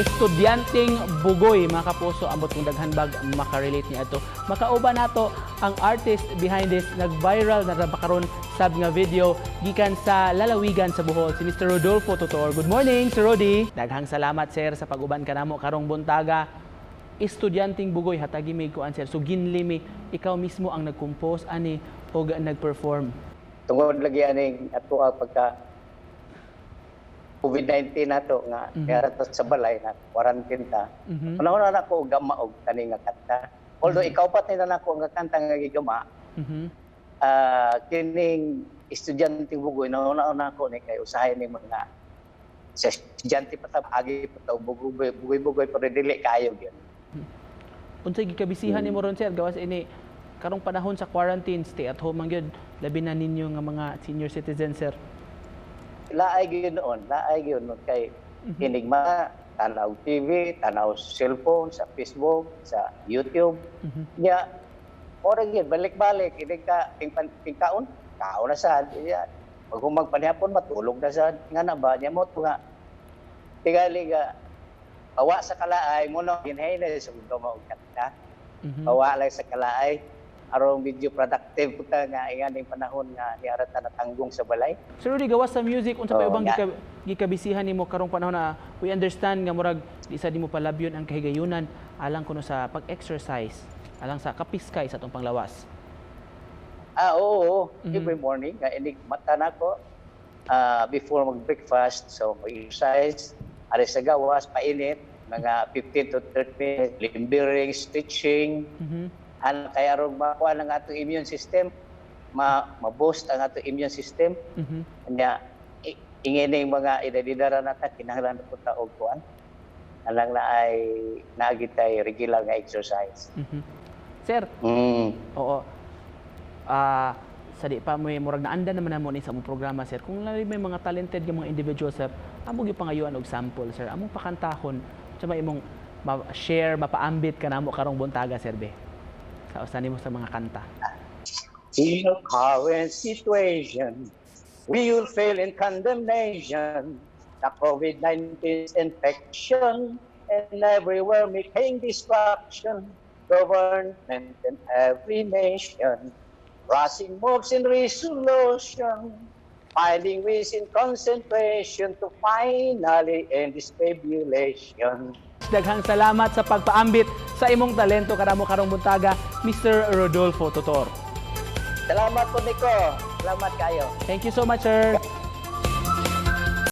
estudyanteng bugoy, mga kapuso, ambot kung daghan bag makarelate niya ito. Makauba nato ang artist behind this nag-viral na napakaroon sab nga video gikan sa lalawigan sa Bohol, si Mr. Rodolfo Tutor. Good morning, Sir Rodi. Daghang salamat, sir, sa pag-uban kanamo karong buntaga. Estudyanteng bugoy hatagi may kuan, sir. So ginlimi, ikaw mismo ang nag-compose ani o nag-perform. Tungod lagi aning ato pagka COVID-19 nato nga kaya sa balay na quarantine ta. Una na ko gama og kani nga kanta. Although ikaw pat na nako nga kanta nga gigama. Kining estudyante bugoy na una ko ni kay usahay ni mga sa estudyante pa ta agi pa ta bugoy pero dili kayo gyud. Unsay gikabisihan nimo ron, sir, gawas ini karong panahon sa quarantine, stay at home man gyud, labi na ninyo nga mga senior citizens, sir. Laay gyud kay hinigma tanaw TV, tanaw cellphone, sa Facebook, sa YouTube. Nya ora gyud balik-balik inig ka tingkaon, kaon na sad. Pag magpanihapon matulog na sad nga na ba nya mo nga tigali ga bawa sa kalaay mo no ginhayle sa mo kanta. Bawa lang sa kalaay aron video productive puta nga inganing panahon nga niarata natanggong sa balay. Sir Rudy, gawas sa music, unsa pa ubang gikabisihan nimo karong panahon na we understand nga murag di sa dimo palabyon ang kahigayunan alang kuno sa pag-exercise, alang sa kapiskay sa atong panglawas. Oo. Every morning nga inig mata nako before mag-breakfast, so mag-exercise, ari sa gawas painit mga 15 to 30 minutes, limbering, stretching. Kaya aron makuha ng atong immune system, ma-boost ang atong immune system. Kanya ingini mga idadidara nata kinahanglan po ta og kuan. Alang na ay naagitay regular nga exercise. Sir. Oo. Sa di pa mo murag naanda naman namo ni sa among programa, sir. Kung may mga talented nga mga individual, sir, amo gyud pangayuan og sample, sir. Among pakantahon, sa imong share, mapaambit kanamo karong buntaga, sir, be. Sa usan nimo sa mga kanta. In the current situation, we will fail in condemnation. The COVID-19 infection and everywhere making destruction. Government and every nation, rushing moves in resolution, finding ways in concentration to finally end this tribulation. Daghang salamat sa pagpaambit sa imong talento kanamo karong buntaga, Mr. Rodolfo Tutor. Salamat po, Nico. Salamat kayo. Thank you so much, sir.